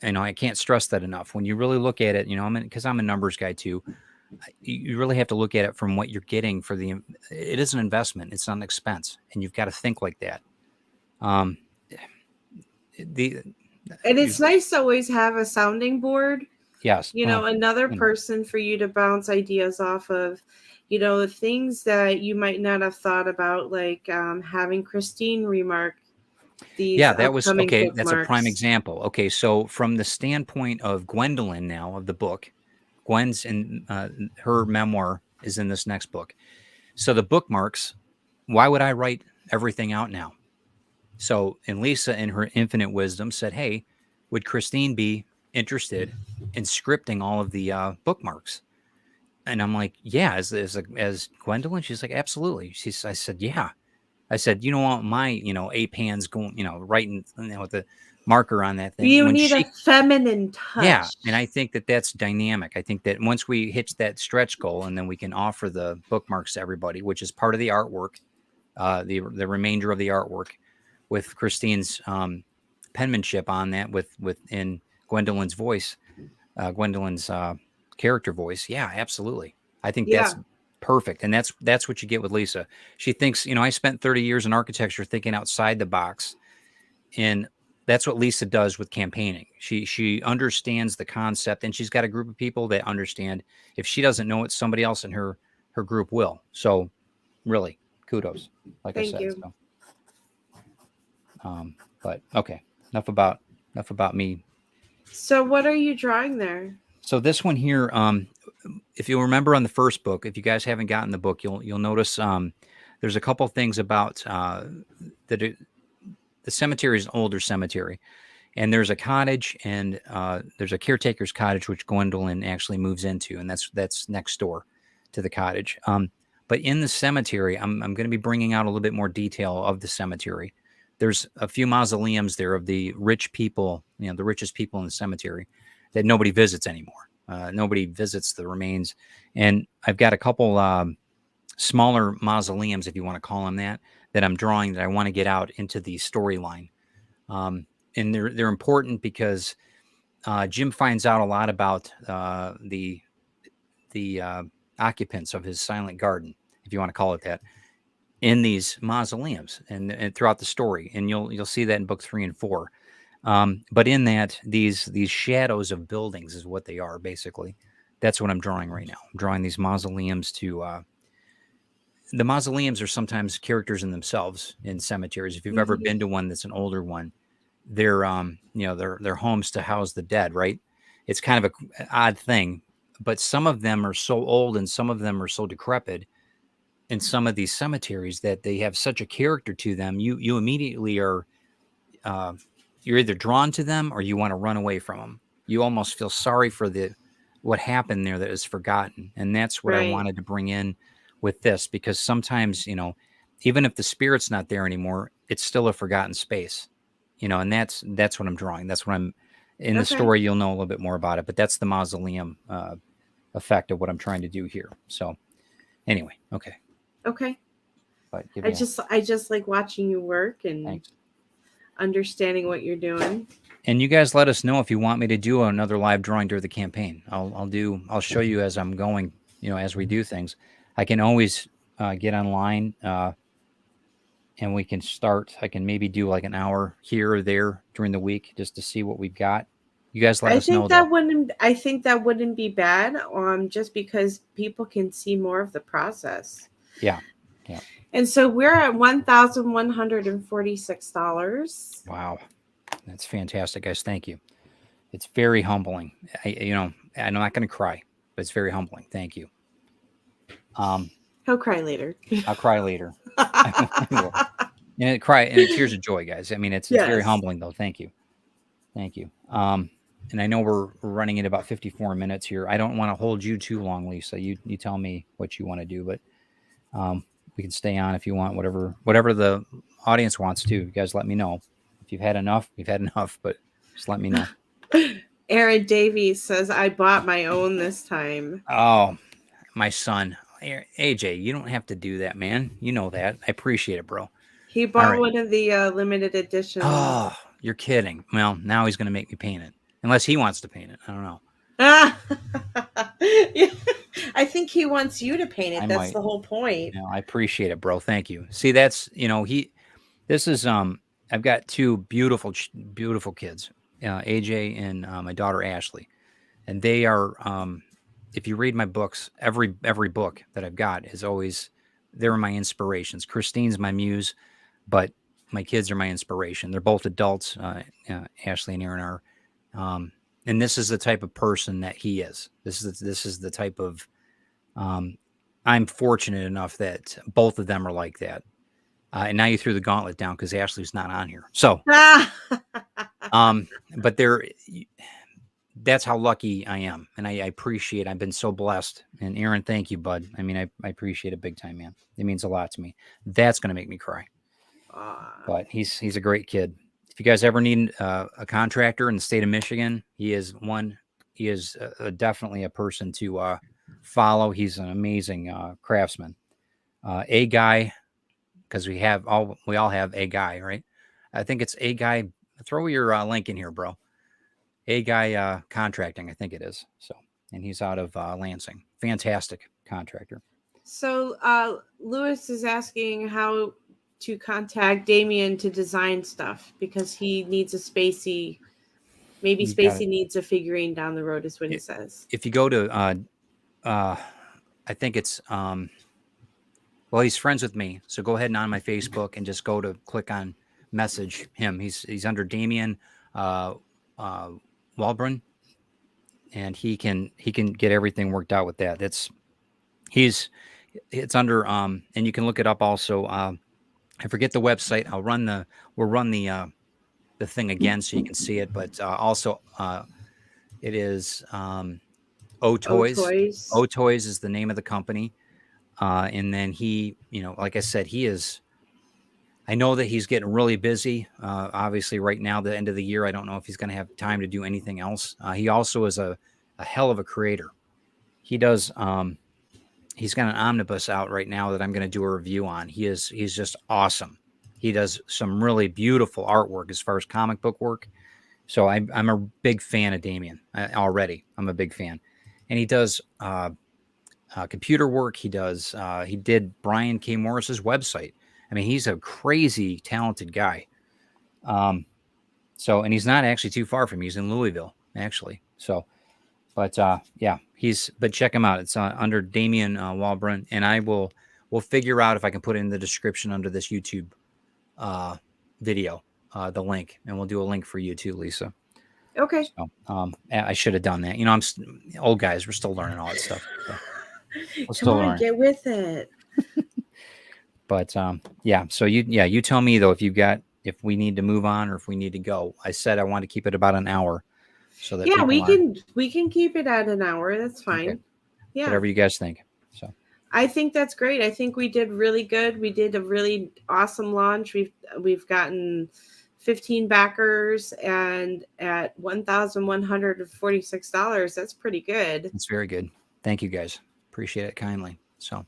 I can't stress that enough. When you really look at it, because I'm a numbers guy too. You really have to look at it from what you're getting for it is an investment. It's not an expense, and you've got to think like that. And it's nice to always have a sounding board. Yes. Another person for you to bounce ideas off of, the things that you might not have thought about, like having Christine remark these Yeah, that was upcoming okay. That's a prime bookmarks? example. Okay, so from the standpoint of Gwendolyn now of the book, Gwen's in her memoir is in this next book. So the bookmarks, why would I write everything out now? So, and Lisa, in her infinite wisdom, said, "Hey, would Christine be interested in scripting all of the bookmarks?" And I'm like, "Yeah." As Gwendolyn, she's like, "Absolutely." I said, "Yeah." I said, "You don't want my, ape hands going, writing, with the marker on that thing." You When need a she, feminine yeah, touch. and I think that that's dynamic. I think that once we hit that stretch goal, and then we can offer the bookmarks to everybody, which is part of the artwork, the remainder of the artwork, with Christine's penmanship on that, in Gwendolyn's voice, Gwendolyn's character voice. Yeah, absolutely. I think Yeah. that's perfect, and that's what you get with Lisa. She thinks, I spent 30 years in architecture thinking outside the box, and that's what Lisa does with campaigning. She understands the concept, and she's got a group of people that understand. If she doesn't know it, somebody else in her group will. So, really, kudos. Like I Thank said. you. So, but okay, enough about me. So what are you drawing there? So this one here, if you'll remember on the first book, if you guys haven't gotten the book, you'll notice there's a couple things about the cemetery is an older cemetery, and there's a cottage, and there's a caretaker's cottage which Gwendolyn actually moves into, and that's next door to the cottage. But in the cemetery, I'm going to be bringing out a little bit more detail of the cemetery. There's a few mausoleums there of the rich people, the richest people in the cemetery that nobody visits anymore. Nobody visits the remains. And I've got a couple smaller mausoleums, if you want to call them that I'm drawing, that I want to get out into the storyline. And they're important because Jim finds out a lot about the occupants of his silent garden, if you want to call it that, in these mausoleums and throughout the story. And you'll see that in book 3 and 4. But in that, these shadows of buildings is what they are, basically. That's what I'm drawing right now. I'm drawing these mausoleums the mausoleums are sometimes characters in themselves in cemeteries. If you've ever been to one that's an older one, they're they're homes to house the dead, right? It's kind of an odd thing, but some of them are so old and some of them are so decrepit in some of these cemeteries that they have such a character to them. You immediately are you're either drawn to them or you want to run away from them. You almost feel sorry for what happened there that is forgotten. And that's what I wanted to bring in with this, because sometimes, even if the spirit's not there anymore, it's still a forgotten space, and that's what I'm drawing. That's what I'm in the story. You'll know a little bit more about it, but that's the mausoleum effect of what I'm trying to do here. So anyway, okay. But I just like watching you work and understanding what you're doing. And you guys let us know if you want me to do another live drawing during the campaign. I'll show you as I'm going, as we do things. I can always get online and we can start. I can maybe do like an hour here or there during the week just to see what we've got. You guys let us know. I think that wouldn't be bad, just because people can see more of the process. Yeah. And so we're at $1,146. Wow. That's fantastic, guys. Thank you. It's very humbling. I'm not going to cry, but it's very humbling. Thank you. He'll cry later. I'll cry later. And tears of joy, guys. I mean, it's very humbling, though. Thank you. And I know we're running at about 54 minutes here. I don't want to hold you too long, Lisa. You tell me what you want to do, but we can stay on if you want. Whatever the audience wants to. You guys let me know. If you've had enough, we've had enough, but just let me know. Aaron Davies says, I bought my own this time. Oh, my son. AJ, you don't have to do that, man. You know that. I appreciate it, bro. He bought one of the limited editions. Oh, you're kidding. Well, now he's going to make me paint it. Unless he wants to paint it. I don't know. I think he wants you to paint it. That's the whole point. I appreciate it, bro. Thank you. See, that's, I've got two beautiful kids, AJ and my daughter, Ashley. And they are, if you read my books, every book that I've got is always, they're my inspirations. Christine's my muse, but my kids are my inspiration. They're both adults. Ashley and Aaron are, and this is the type of person that he is. This is the type of. I'm fortunate enough that both of them are like that. And now you threw the gauntlet down because Ashley's not on here. So, but that's how lucky I am. And I appreciate, I've been so blessed. And Aaron, thank you, bud. I mean, I appreciate it big time, man. It means a lot to me. That's going to make me cry. But he's a great kid. If you guys ever need a contractor in the state of Michigan, he is definitely a person to follow. He's an amazing craftsman. A guy, because we all have a guy, right? I think it's a guy. Throw your link in here, bro. A guy contracting, I think it is. So, and he's out of Lansing. Fantastic contractor. So Lewis is asking how to contact Damien to design stuff because he needs a Spacey. Maybe Spacey needs a figurine down the road, is what he says. If you go to, I think it's, well, he's friends with me. So go ahead and on my Facebook and just go to click on message him. He's under Damien Walbrun, and he can get everything worked out with that. It's under, and you can look it up also. I forget the website. We'll run the thing again so you can see it, but also it is O-Toys. O-Toys is the name of the company. And then he, like I said, I know that he's getting really busy. Obviously right now, the end of the year, I don't know if he's going to have time to do anything else. He also is a hell of a creator. He does, he's got an omnibus out right now that I'm going to do a review on. He's just awesome. He does some really beautiful artwork as far as comic book work. So I'm a big fan of Damien already. I'm a big fan. And he does computer work. He did Brian K. Morris's website. I mean, he's a crazy talented guy. And he's not actually too far from me. He's in Louisville, actually. So, but but check him out. It's under Damien Walbrun, and we'll figure out if I can put it in the description under this YouTube video, the link, and we'll do a link for you too, Lisa. Okay. So, I should have done that. I'm old guys. We're still learning all that stuff. So Come on, get with it. But so you tell me though if we need to move on or if we need to go. I said I want to keep it about an hour, so that we can keep it at an hour. That's fine. Okay. Yeah, whatever you guys think. So I think that's great. I think we did really good. We did a really awesome launch. We've gotten 15 backers, and at $1,146, that's pretty good. It's very good. Thank you guys. Appreciate it kindly. So,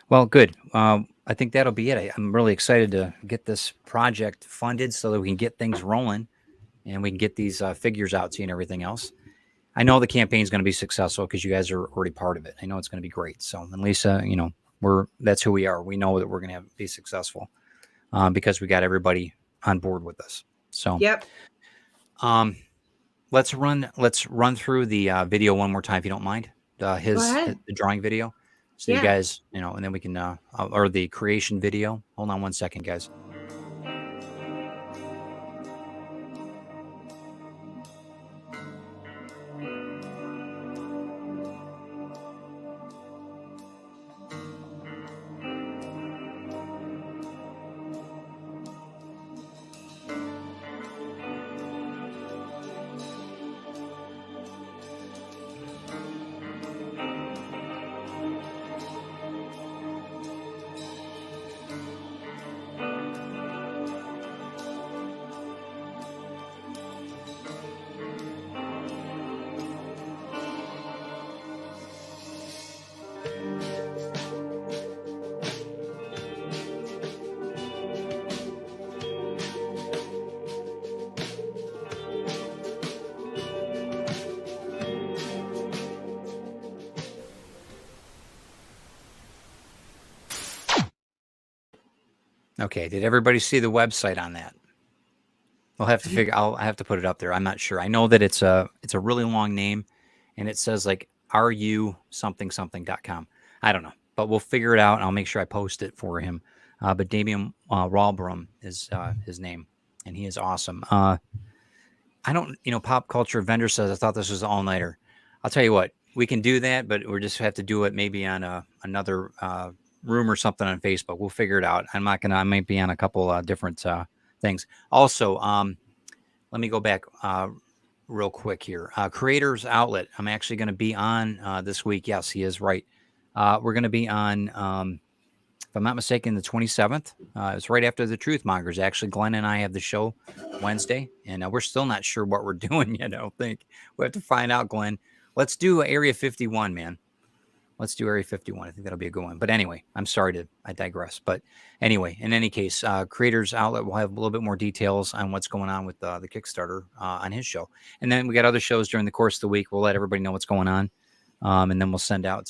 well, good. I think that'll be it. I'm really excited to get this project funded so that we can get things rolling and we can get these figures out to you and everything else. I know the campaign is going to be successful because you guys are already part of it. I know it's going to be great. So, and Lisa, that's who we are. We know that we're going to be successful because we got everybody on board with us. So, yep. Let's run through the video one more time, if you don't mind. The drawing video. So you guys, and then we can, or the creation video. Hold on one second, guys. Okay, did everybody see the website on that? I'll have to I'll have to put it up there. I'm not sure. I know that it's a really long name, and it says like ru something.com. I don't know, but we'll figure it out. And I'll make sure I post it for him but Damian Ralbrum is his name, and he is awesome. I don't, Pop Culture Vendor says, I thought this was an all-nighter. I'll tell you what, we can do that, but we just have to do it maybe on another room or something on Facebook. We'll figure it out. I might be on a couple different things. Also, let me go back real quick here. Creators Outlet, I'm actually going to be on this week. Yes, he is right. We're going to be on, if I'm not mistaken, the 27th. It's right after the Truth Mongers. Actually, Glenn and I have the show Wednesday, and we're still not sure what we're doing yet. I don't think we have to find out, Glenn. Let's do Area 51, man. Let's do Area 51. I think that'll be a good one. But anyway, I digress. But anyway, in any case, Creators Outlet will have a little bit more details on what's going on with the Kickstarter on his show. And then we got other shows during the course of the week. We'll let everybody know what's going on. And then we'll send out,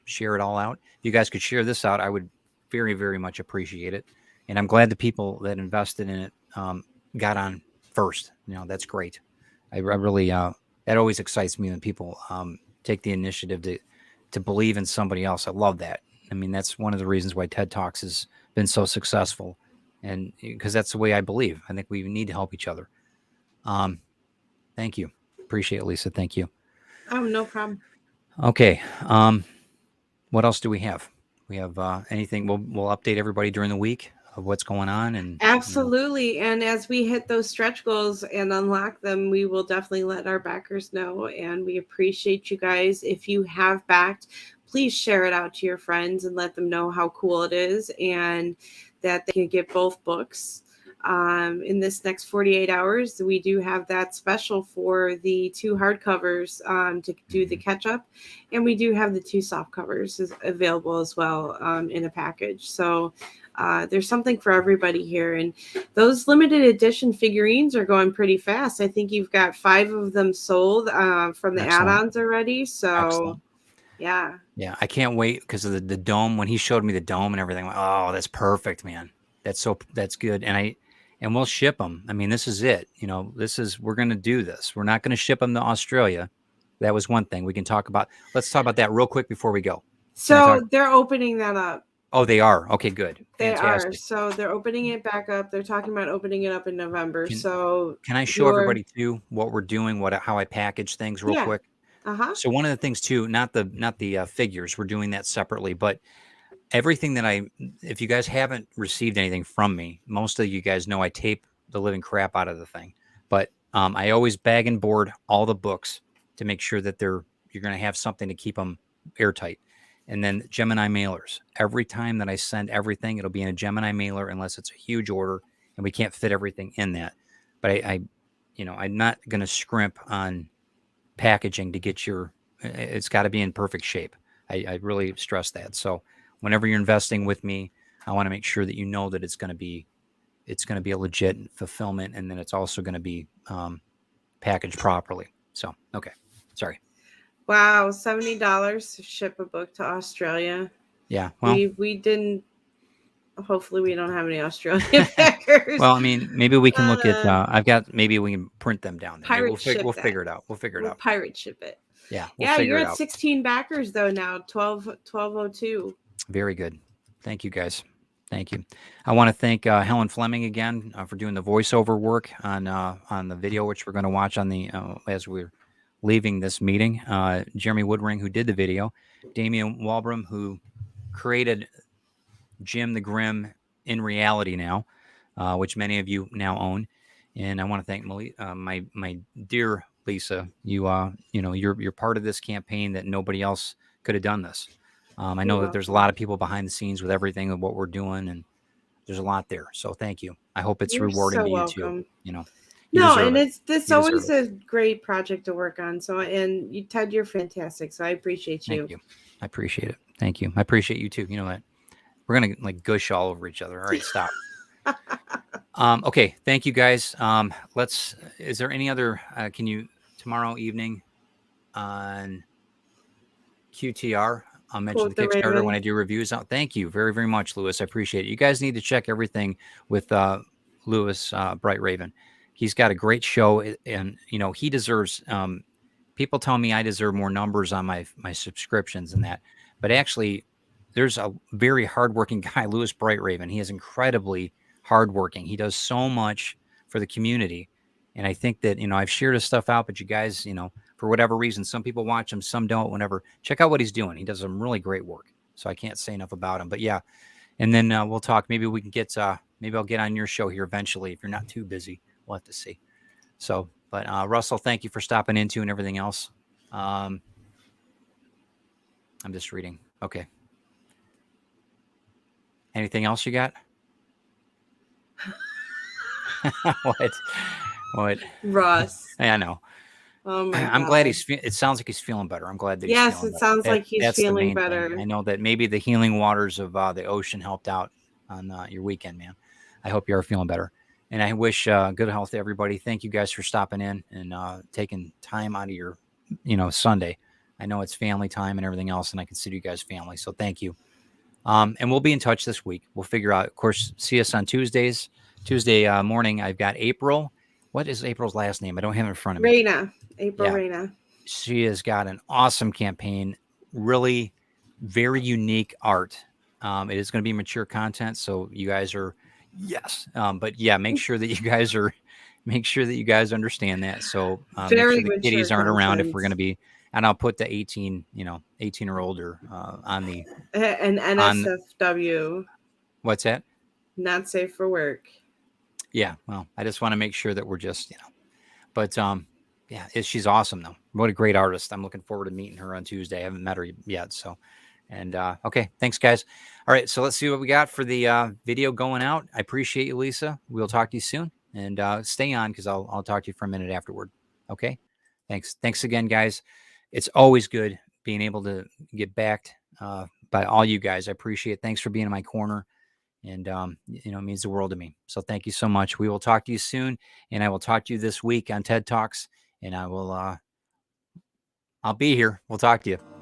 share it all out. If you guys could share this out, I would very, very much appreciate it. And I'm glad the people that invested in it got on first. That's great. I really, that always excites me when people take the initiative to believe in somebody else. I love that. I mean, that's one of the reasons why TED Talks has been so successful, and because that's the way I believe. I think we need to help each other. Thank you. Appreciate it, Lisa. Thank you. Oh, no problem. Okay. What else do we have? We have anything? We'll update everybody during the week of what's going on. And absolutely. And as we hit those stretch goals and unlock them, we will definitely let our backers know. And we appreciate you guys. If you have backed, please share it out to your friends and let them know how cool it is and that they can get both books. In this next 48 hours, we do have that special for the 2 hardcovers to do the catch up. And we do have the 2 soft covers available as well in a package. So there's something for everybody here. And those limited edition figurines are going pretty fast. I think you've got 5 of them sold from the add-ons already. So excellent. Yeah, I can't wait because of the dome. When he showed me the dome and everything, oh, that's perfect, man. That's good. And we'll ship them. I mean, this is it. We're going to do this. We're not going to ship them to Australia. That was one thing we can talk about. Let's talk about that real quick before we go. So they're opening that up. Oh, they are. Okay, good. They Fantastic. are. So they're opening it back up. They're talking about opening it up in November. Can I show everybody too what we're doing, how I package things real quick? So one of the things too, not the figures, we're doing that separately, but everything that if you guys haven't received anything from me, most of you guys know I tape the living crap out of the thing, but I always bag and board all the books to make sure that you're going to have something to keep them airtight. And then Gemini mailers, every time that I send everything, it'll be in a Gemini mailer unless it's a huge order and we can't fit everything in that. But I'm not going to scrimp on packaging to get it's got to be in perfect shape. I really stress that. So whenever you're investing with me, I want to make sure that you know that it's going to be a legit fulfillment, and then it's also going to be packaged properly. So, okay. Sorry. Wow. $70 to ship a book to Australia. Yeah. Well, we didn't, hopefully we don't have any Australian backers. Well, I mean, maybe we can look at, maybe we can print them down there. We'll figure it out. We'll pirate ship it. Yeah. You're at 16 backers though now, 1202. Very good. Thank you guys. Thank you. I want to thank Helen Fleming again for doing the voiceover work on the video, which we're going to watch on as we're leaving this meeting. Jeremy Woodring, who did the video, Damian Walbrum, who created Jim the Grim in reality now, which many of you now own. And I want to thank my dear Lisa. You're part of this campaign that nobody else could have done this. I know that there's a lot of people behind the scenes with everything of what we're doing, and there's a lot there. So thank you. I hope it's rewarding to you too. It's always a great project to work on. So, and you, Ted, you're fantastic. So I appreciate you. Thank you. I appreciate it. Thank you. I appreciate you too. You know that we're going to gush all over each other. All right, stop. Okay. Thank you guys. Is there any other, tomorrow evening on QTR, I'll mention the Kickstarter when I do reviews. Thank you very, very much, Lewis. I appreciate it. You guys need to check everything with Lewis Bright Raven. He's got a great show, and he deserves. People tell me I deserve more numbers on my subscriptions and that, but actually, there's a very hardworking guy, Louis Brightraven. He is incredibly hardworking. He does so much for the community. And I think that, I've shared his stuff out, but you guys, for whatever reason, some people watch him, some don't, whatever. Check out what he's doing. He does some really great work. So I can't say enough about him. But yeah, and then we'll talk. Maybe we can get, maybe I'll get on your show here eventually if you're not too busy. We'll have to see. So, but Russell, thank you for stopping into and everything else. I'm just reading. Okay. Anything else you got? What? Russ. Yeah, I know. Oh my I'm God. glad it sounds like he's feeling better. I'm glad that he's yes, feeling it better. sounds like he's that's the feeling main better. thing. I know that maybe the healing waters of the ocean helped out on your weekend, man. I hope you are feeling better. And I wish good health to everybody. Thank you guys for stopping in and taking time out of your, Sunday. I know it's family time and everything else, and I consider you guys family. So thank you. And we'll be in touch this week. We'll figure out, of course, see us on Tuesdays. Tuesday morning, I've got April. What is April's last name? I don't have it in front of me. Raina. April Raina. She has got an awesome campaign, really very unique art. It is going to be mature content. So you guys are, yes. But yeah, make sure that you guys understand that. So make sure the kiddies aren't around if we're going to be, and I'll put the 18 or older on the an NSFW. What's that? Not safe for work. Yeah. Well, I just want to make sure that we're just, but yeah, she's awesome though. What a great artist. I'm looking forward to meeting her on Tuesday. I haven't met her yet. So, and okay. Thanks guys. All right. So let's see what we got for the video going out. I appreciate you, Lisa. We'll talk to you soon, and stay on because I'll talk to you for a minute afterward. Okay. Thanks. Thanks again, guys. It's always good being able to get backed by all you guys. I appreciate it. Thanks for being in my corner. And, it means the world to me. So thank you so much. We will talk to you soon. And I will talk to you this week on TED Talks. And I'll be here. We'll talk to you.